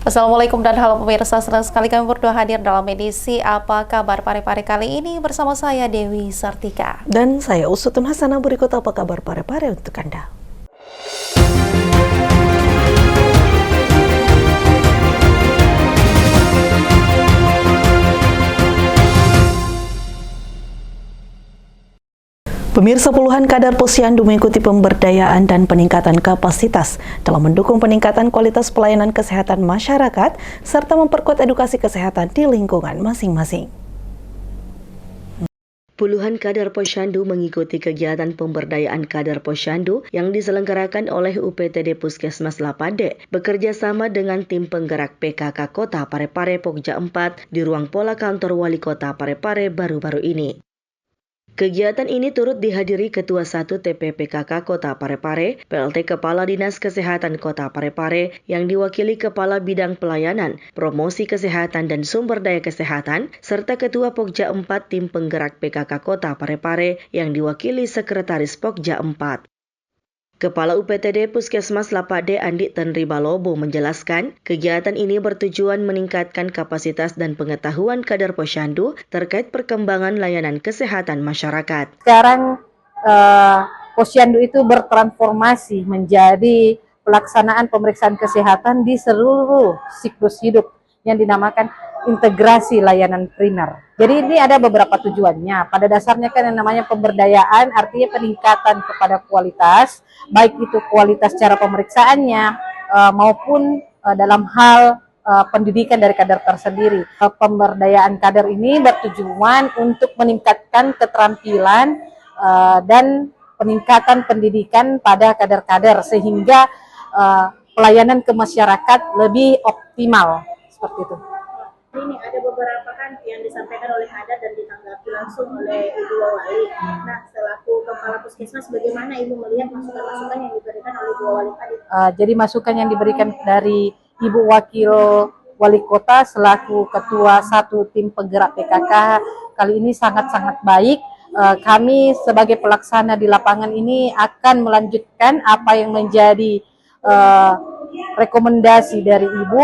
Assalamualaikum dan halo pemirsa, senang sekali kami berdua hadir dalam edisi Apa Kabar Parepare kali ini bersama saya Dewi Sartika. Dan saya Usutun Hasanah. Berikut apa kabar Parepare untuk Anda. Pemirsa, puluhan kadar Posyandu mengikuti pemberdayaan dan peningkatan kapasitas dalam mendukung peningkatan kualitas pelayanan kesehatan masyarakat serta memperkuat edukasi kesehatan di lingkungan masing-masing. Puluhan kader Posyandu mengikuti kegiatan pemberdayaan kader Posyandu yang diselenggarakan oleh UPTD Puskesmas Lapade bekerja sama dengan tim penggerak PKK Kota Parepare Pokja 4 di ruang pola kantor Wali Kota Parepare baru-baru ini. Kegiatan ini turut dihadiri Ketua 1 TPPKK Kota Parepare, PLT Kepala Dinas Kesehatan Kota Parepare yang diwakili Kepala Bidang Pelayanan, Promosi Kesehatan dan Sumber Daya Kesehatan, serta Ketua Pokja 4 Tim Penggerak PKK Kota Parepare yang diwakili Sekretaris Pokja 4. Kepala UPTD Puskesmas Lapade Andi Tenri Balobo menjelaskan, kegiatan ini bertujuan meningkatkan kapasitas dan pengetahuan kader Posyandu terkait perkembangan layanan kesehatan masyarakat. Sekarang Posyandu itu bertransformasi menjadi pelaksanaan pemeriksaan kesehatan di seluruh siklus hidup yang dinamakan integrasi layanan primer. Jadi ini ada beberapa tujuannya. Pada dasarnya kan yang namanya pemberdayaan artinya peningkatan kepada kualitas, baik itu kualitas cara pemeriksaannya maupun dalam hal pendidikan dari kader tersendiri. Pemberdayaan kader ini bertujuan untuk meningkatkan keterampilan dan peningkatan pendidikan pada kader-kader sehingga pelayanan ke masyarakat lebih optimal seperti itu. Ini ada beberapa kan yang disampaikan oleh kader dan ditanggapi langsung oleh Ibu Wali. Nah, selaku Kepala Puskesmas, bagaimana Ibu melihat masukan-masukan yang diberikan oleh Ibu Wali tadi? Jadi masukan yang diberikan dari Ibu Wakil Wali Kota selaku Ketua 1 Tim Penggerak PKK kali ini sangat-sangat baik. Kami sebagai pelaksana di lapangan ini akan melanjutkan apa yang menjadi rekomendasi dari Ibu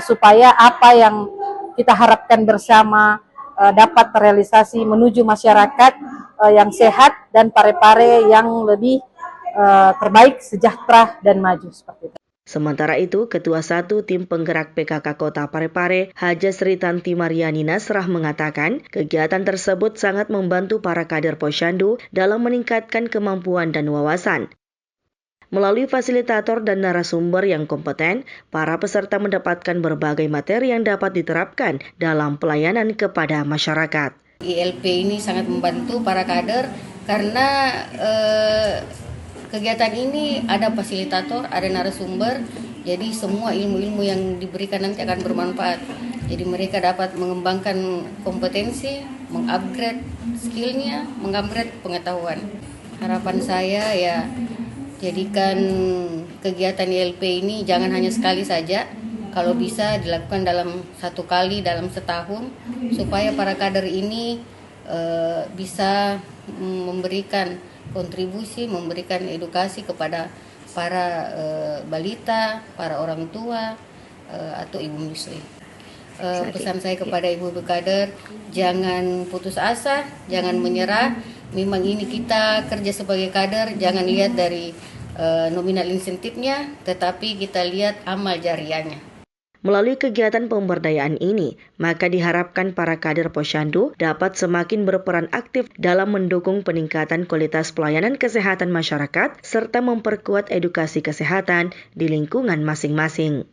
supaya apa yang kita harapkan bersama dapat terrealisasi menuju masyarakat yang sehat dan Parepare yang lebih terbaik, sejahtera dan maju seperti itu. Sementara itu, Ketua 1 Tim Penggerak PKK Kota Parepare, Haja Sri Tanti Mariani Nasrah mengatakan, kegiatan tersebut sangat membantu para kader Posyandu dalam meningkatkan kemampuan dan wawasan. Melalui fasilitator dan narasumber yang kompeten, para peserta mendapatkan berbagai materi yang dapat diterapkan dalam pelayanan kepada masyarakat. ILP ini sangat membantu para kader karena kegiatan ini ada fasilitator, ada narasumber, jadi semua ilmu-ilmu yang diberikan nanti akan bermanfaat. Jadi mereka dapat mengembangkan kompetensi, mengupgrade skillnya, mengupgrade pengetahuan. Harapan saya ya, jadikan kegiatan ILP ini jangan hanya sekali saja, kalau bisa dilakukan dalam 1 kali dalam setahun, supaya para kader ini bisa memberikan kontribusi, memberikan edukasi kepada para balita, para orang tua, atau ibu menyusui. Pesan saya kepada ibu-ibu kader, jangan putus asa, jangan menyerah. Memang ini kita kerja sebagai kader, jangan lihat dari nominal insentifnya, tetapi kita lihat amal jariahnya. Melalui kegiatan pemberdayaan ini, maka diharapkan para kader Posyandu dapat semakin berperan aktif dalam mendukung peningkatan kualitas pelayanan kesehatan masyarakat serta memperkuat edukasi kesehatan di lingkungan masing-masing.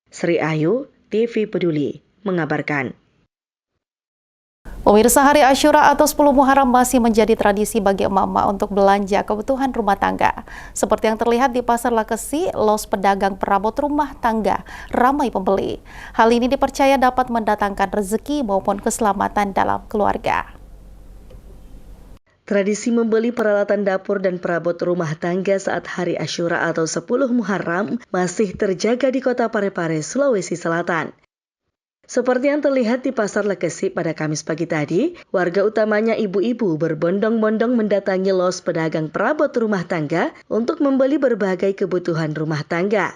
Sri Ayu, TV Peduli, mengabarkan. Pemirsa, Hari Asyura atau 10 Muharram masih menjadi tradisi bagi emak-emak untuk belanja kebutuhan rumah tangga. Seperti yang terlihat di Pasar Lakesi, los pedagang perabot rumah tangga ramai pembeli. Hal ini dipercaya dapat mendatangkan rezeki maupun keselamatan dalam keluarga. Tradisi membeli peralatan dapur dan perabot rumah tangga saat Hari Asyura atau 10 Muharram masih terjaga di Kota Parepare, Sulawesi Selatan. Seperti yang terlihat di Pasar Lakesi pada Kamis pagi tadi, warga utamanya ibu-ibu berbondong-bondong mendatangi los pedagang perabot rumah tangga untuk membeli berbagai kebutuhan rumah tangga.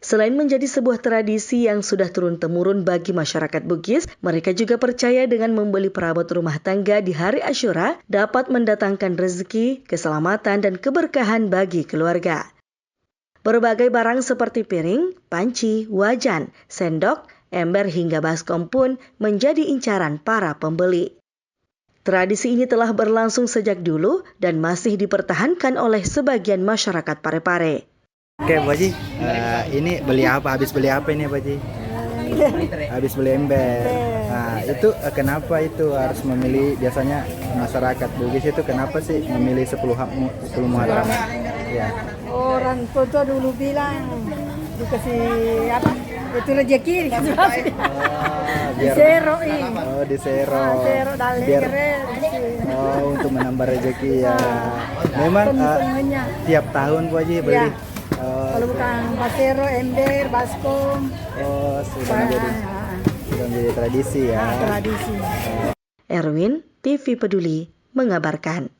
Selain menjadi sebuah tradisi yang sudah turun-temurun bagi masyarakat Bugis, mereka juga percaya dengan membeli perabot rumah tangga di hari Asyura dapat mendatangkan rezeki, keselamatan, dan keberkahan bagi keluarga. Berbagai barang seperti piring, panci, wajan, sendok, ember hingga baskom pun menjadi incaran para pembeli. Tradisi ini telah berlangsung sejak dulu dan masih dipertahankan oleh sebagian masyarakat Parepare. Oke, Bu Haji, ini beli apa? Habis beli apa ini, Bu Haji? Habis beli ember. Nah, itu kenapa itu harus memilih, biasanya masyarakat Bugis itu kenapa sih memilih 10 Muharram? Ya. Orang tua dulu bilang dikasih apa? Itu rezeki dikasih apa? Diseroin. Oh, disero. Sero Biar, keren. untuk menambah rezeki ya. Memang tiap tahun Bu Haji beli. Ya. Kalau bukan pasero, ember, baskom. Oh, sudah menjadi tradisi ya. Tradisi. Erwin, TV Peduli, mengabarkan.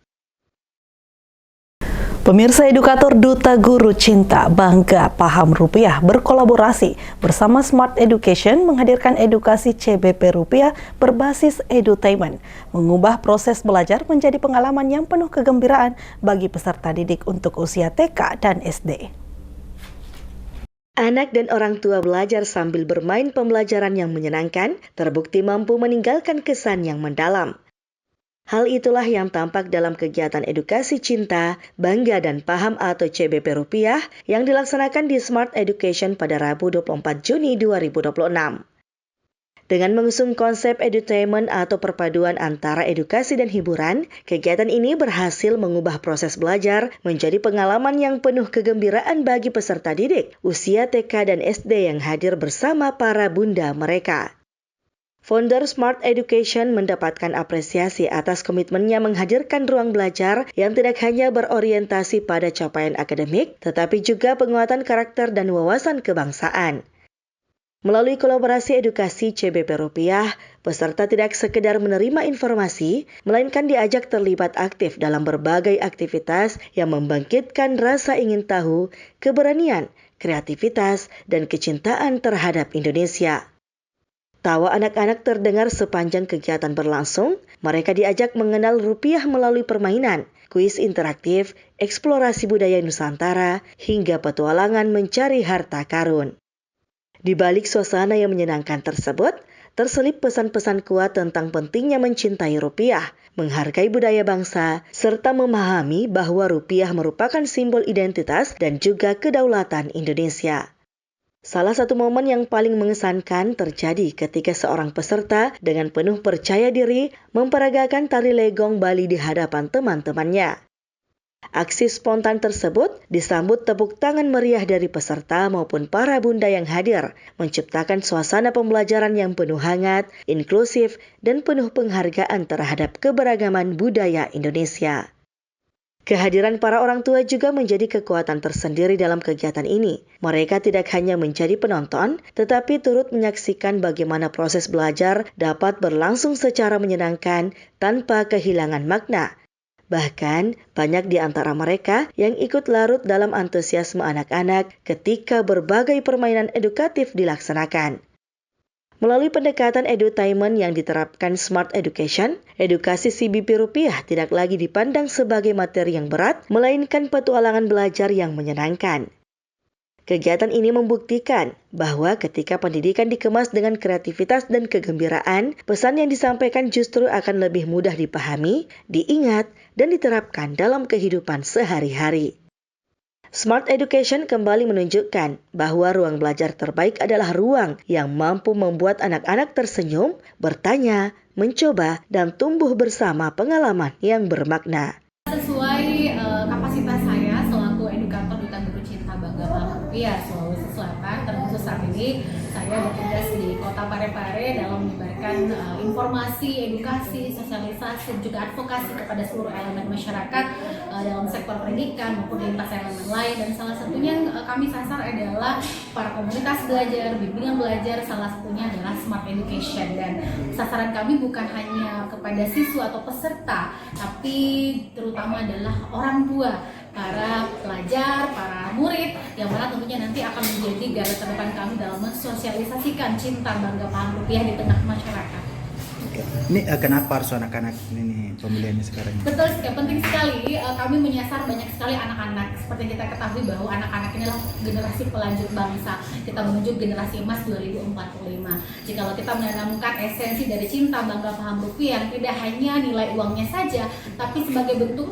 Pemirsa, edukator Duta Guru Cinta Bangga Paham Rupiah berkolaborasi bersama Smart Education menghadirkan edukasi CBP Rupiah berbasis edutainment, mengubah proses belajar menjadi pengalaman yang penuh kegembiraan bagi peserta didik untuk usia TK dan SD. Anak dan orang tua belajar sambil bermain pembelajaran yang menyenangkan, terbukti mampu meninggalkan kesan yang mendalam. Hal itulah yang tampak dalam kegiatan edukasi cinta, bangga dan paham atau CBP Rupiah yang dilaksanakan di Smart Education pada Rabu 24 Juni 2026. Dengan mengusung konsep edutainment atau perpaduan antara edukasi dan hiburan, kegiatan ini berhasil mengubah proses belajar menjadi pengalaman yang penuh kegembiraan bagi peserta didik usia TK dan SD yang hadir bersama para bunda mereka. Founder Smart Education mendapatkan apresiasi atas komitmennya menghadirkan ruang belajar yang tidak hanya berorientasi pada capaian akademik, tetapi juga penguatan karakter dan wawasan kebangsaan. Melalui kolaborasi edukasi CBP Rupiah, peserta tidak sekedar menerima informasi, melainkan diajak terlibat aktif dalam berbagai aktivitas yang membangkitkan rasa ingin tahu, keberanian, kreativitas, dan kecintaan terhadap Indonesia. Tawa anak-anak terdengar sepanjang kegiatan berlangsung. Mereka diajak mengenal rupiah melalui permainan, kuis interaktif, eksplorasi budaya Nusantara, hingga petualangan mencari harta karun. Di balik suasana yang menyenangkan tersebut, terselip pesan-pesan kuat tentang pentingnya mencintai rupiah, menghargai budaya bangsa, serta memahami bahwa rupiah merupakan simbol identitas dan juga kedaulatan Indonesia. Salah satu momen yang paling mengesankan terjadi ketika seorang peserta dengan penuh percaya diri memperagakan tari legong Bali di hadapan teman-temannya. Aksi spontan tersebut disambut tepuk tangan meriah dari peserta maupun para bunda yang hadir, menciptakan suasana pembelajaran yang penuh hangat, inklusif, dan penuh penghargaan terhadap keberagaman budaya Indonesia. Kehadiran para orang tua juga menjadi kekuatan tersendiri dalam kegiatan ini. Mereka tidak hanya menjadi penonton, tetapi turut menyaksikan bagaimana proses belajar dapat berlangsung secara menyenangkan tanpa kehilangan makna. Bahkan, banyak di antara mereka yang ikut larut dalam antusiasme anak-anak ketika berbagai permainan edukatif dilaksanakan. Melalui pendekatan edutainment yang diterapkan Smart Education, edukasi CBP Rupiah tidak lagi dipandang sebagai materi yang berat, melainkan petualangan belajar yang menyenangkan. Kegiatan ini membuktikan bahwa ketika pendidikan dikemas dengan kreativitas dan kegembiraan, pesan yang disampaikan justru akan lebih mudah dipahami, diingat, dan diterapkan dalam kehidupan sehari-hari. Smart Education kembali menunjukkan bahwa ruang belajar terbaik adalah ruang yang mampu membuat anak-anak tersenyum, bertanya, mencoba, dan tumbuh bersama pengalaman yang bermakna. Sesuai kapasitas saya selaku edukator Duta Guru Cinta Bangga Paham Rupiah Sulawesi Selatan, terkhusus saat ini saya bertugas di Kota Parepare dalam menyebarkan informasi, edukasi, sosialisasi, juga advokasi kepada seluruh elemen masyarakat dalam sektor pendidikan maupun lintas elemen lain, dan salah satunya yang kami sasar adalah para komunitas belajar, bimbingan belajar, salah satunya adalah Smart Education, dan sasaran kami bukan hanya kepada siswa atau peserta, tapi terutama adalah orang tua, para pelajar, para murid, yang mana tentunya nanti akan menjadi garda terdepan kami dalam mensosialisasikan cinta bangga paham rupiah di tengah masyarakat. Ini kenapa harus anak-anak ini pemilihannya sekarang? Betul, penting sekali. Kami menyasar banyak sekali anak-anak. Seperti kita ketahui bahwa anak-anak inilah generasi pelanjut bangsa. Kita menuju generasi emas 2045. Jikalau kita menanamkan esensi dari cinta bangga paham rupiah, tidak hanya nilai uangnya saja, tapi sebagai bentuk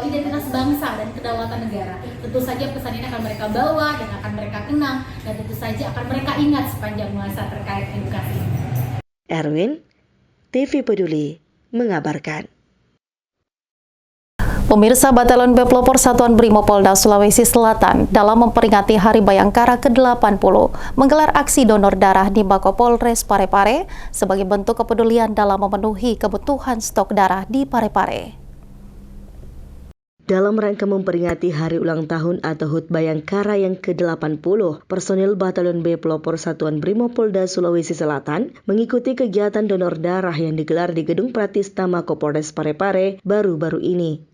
identitas bangsa dan kedaulatan negara. Tentu saja pesan ini akan mereka bawa dan akan mereka kenang, dan tentu saja akan mereka ingat sepanjang masa terkait edukasi. Erwin, TV Peduli, mengabarkan. Pemirsa, Batalion B Pelopor Satuan Brimopolda Sulawesi Selatan dalam memperingati Hari Bayangkara ke-80 menggelar aksi donor darah di Makopolres Parepare sebagai bentuk kepedulian dalam memenuhi kebutuhan stok darah di Parepare. Dalam rangka memperingati hari ulang tahun atau HUT Bayangkara yang ke-80, personil Batalion B Pelopor Satuan Brimopolda Sulawesi Selatan mengikuti kegiatan donor darah yang digelar di Gedung Pratista Makopolres Parepare baru-baru ini.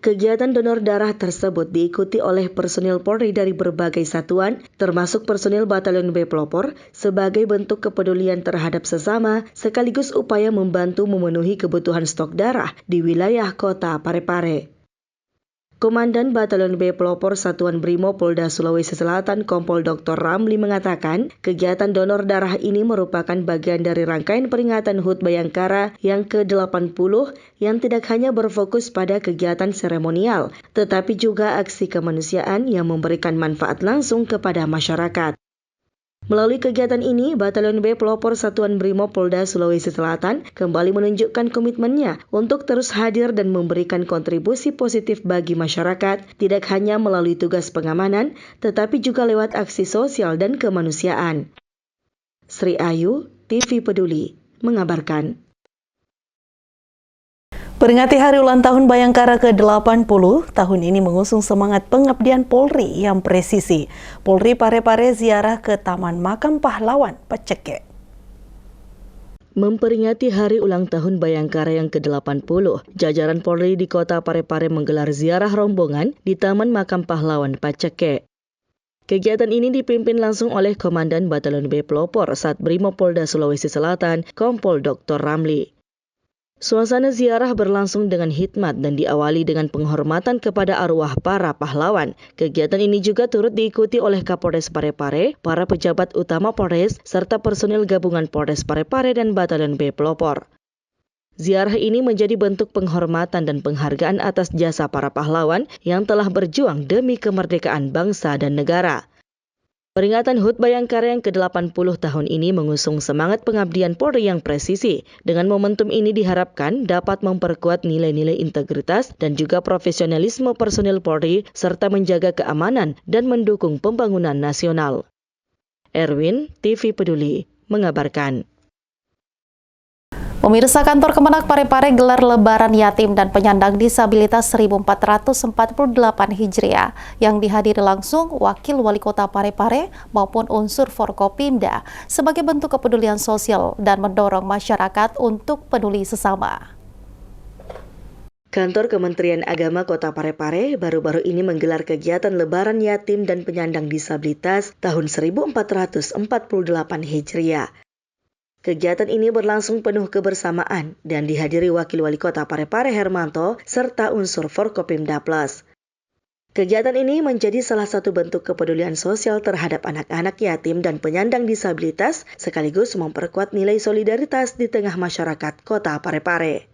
Kegiatan donor darah tersebut diikuti oleh personil Polri dari berbagai satuan, termasuk personil Batalion B Pelopor, sebagai bentuk kepedulian terhadap sesama, sekaligus upaya membantu memenuhi kebutuhan stok darah di wilayah kota Parepare. Komandan Batalion B Pelopor Satuan Brimo Polda Sulawesi Selatan Kompol Dr. Ramli mengatakan, kegiatan donor darah ini merupakan bagian dari rangkaian peringatan HUT Bayangkara yang ke-80 yang tidak hanya berfokus pada kegiatan seremonial, tetapi juga aksi kemanusiaan yang memberikan manfaat langsung kepada masyarakat. Melalui kegiatan ini, Batalion B Pelopor Satuan Brimo Polda Sulawesi Selatan kembali menunjukkan komitmennya untuk terus hadir dan memberikan kontribusi positif bagi masyarakat, tidak hanya melalui tugas pengamanan, tetapi juga lewat aksi sosial dan kemanusiaan. Sri Ayu, TV Peduli, mengabarkan. Peringati Hari Ulang Tahun Bayangkara ke-80, tahun ini mengusung semangat pengabdian Polri yang presisi. Polri Parepare ziarah ke Taman Makam Pahlawan, Paceke. Memperingati Hari Ulang Tahun Bayangkara yang ke-80, jajaran Polri di kota Parepare menggelar ziarah rombongan di Taman Makam Pahlawan, Paceke. Kegiatan ini dipimpin langsung oleh Komandan Batalion B Pelopor Sat Brimopolda Sulawesi Selatan, Kompol Dr. Ramli. Suasana ziarah berlangsung dengan hikmat dan diawali dengan penghormatan kepada arwah para pahlawan. Kegiatan ini juga turut diikuti oleh Kapolres Parepare, para pejabat utama Polres, serta personil gabungan Polres Parepare dan Batalion B Pelopor. Ziarah ini menjadi bentuk penghormatan dan penghargaan atas jasa para pahlawan yang telah berjuang demi kemerdekaan bangsa dan negara. Peringatan HUT Bayangkara yang ke-80 tahun ini mengusung semangat pengabdian Polri yang presisi. Dengan momentum ini diharapkan dapat memperkuat nilai-nilai integritas dan juga profesionalisme personil Polri serta menjaga keamanan dan mendukung pembangunan nasional. Erwin, TV Peduli, mengabarkan. Pemirsa, Kantor Kemenak Parepare gelar Lebaran Yatim dan Penyandang Disabilitas 1448 Hijriah yang dihadiri langsung Wakil Wali Kota Parepare maupun unsur Forkopimda sebagai bentuk kepedulian sosial dan mendorong masyarakat untuk peduli sesama. Kantor Kementerian Agama Kota Parepare baru-baru ini menggelar kegiatan Lebaran Yatim dan Penyandang Disabilitas tahun 1448 Hijriah. Kegiatan ini berlangsung penuh kebersamaan dan dihadiri Wakil Wali Kota Parepare Hermanto serta unsur Forkopimda Plus. Kegiatan ini menjadi salah satu bentuk kepedulian sosial terhadap anak-anak yatim dan penyandang disabilitas sekaligus memperkuat nilai solidaritas di tengah masyarakat Kota Parepare.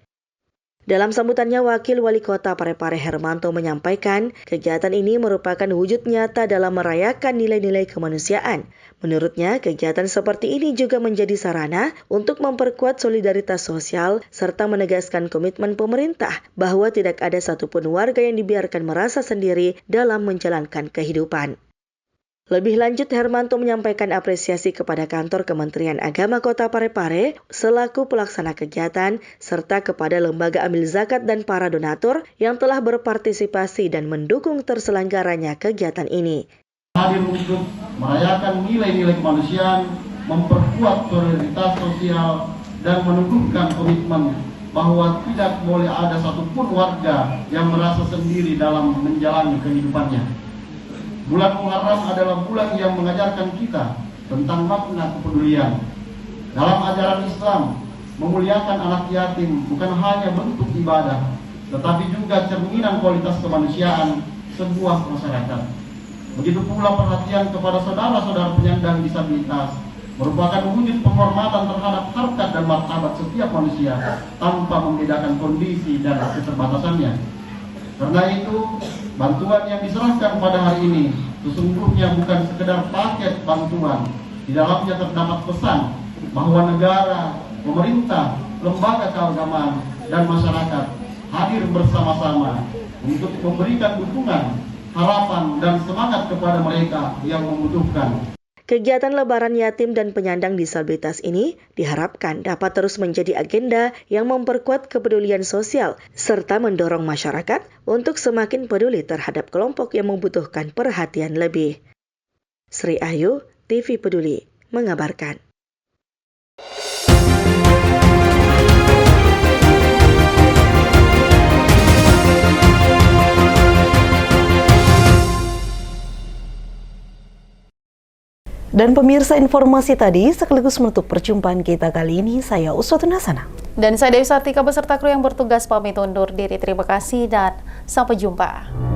Dalam sambutannya, Wakil Wali Kota Parepare Hermanto menyampaikan kegiatan ini merupakan wujud nyata dalam merayakan nilai-nilai kemanusiaan. Menurutnya, kegiatan seperti ini juga menjadi sarana untuk memperkuat solidaritas sosial serta menegaskan komitmen pemerintah bahwa tidak ada satupun warga yang dibiarkan merasa sendiri dalam menjalankan kehidupan. Lebih lanjut, Hermanto menyampaikan apresiasi kepada Kantor Kementerian Agama Kota Parepare selaku pelaksana kegiatan, serta kepada lembaga amil zakat dan para donatur yang telah berpartisipasi dan mendukung terselenggaranya kegiatan ini. Hadir untuk merayakan nilai-nilai kemanusiaan, memperkuat solidaritas sosial, dan menumbuhkan komitmen bahwa tidak boleh ada satupun warga yang merasa sendiri dalam menjalani kehidupannya. Bulan Muharram adalah bulan yang mengajarkan kita tentang makna kepedulian. Dalam ajaran Islam, memuliakan anak yatim bukan hanya bentuk ibadah, tetapi juga cerminan kualitas kemanusiaan sebuah masyarakat. Begitu pula perhatian kepada saudara-saudara penyandang disabilitas merupakan wujud penghormatan terhadap harkat dan martabat setiap manusia tanpa membedakan kondisi dan keterbatasannya. Karena itu, bantuan yang diserahkan pada hari ini sesungguhnya bukan sekedar paket bantuan. Di dalamnya terdapat pesan bahwa negara, pemerintah, lembaga keagamaan, dan masyarakat hadir bersama-sama untuk memberikan dukungan, harapan, dan semangat kepada mereka yang membutuhkan. Kegiatan Lebaran Yatim dan Penyandang Disabilitas ini diharapkan dapat terus menjadi agenda yang memperkuat kepedulian sosial serta mendorong masyarakat untuk semakin peduli terhadap kelompok yang membutuhkan perhatian lebih. Sri Ayu, TV Peduli, mengabarkan. Dan pemirsa, informasi tadi sekaligus menutup perjumpaan kita kali ini. Saya Uswatun Hasanah. Dan saya Dewi Sartika beserta kru yang bertugas pamit undur diri. Terima kasih dan sampai jumpa.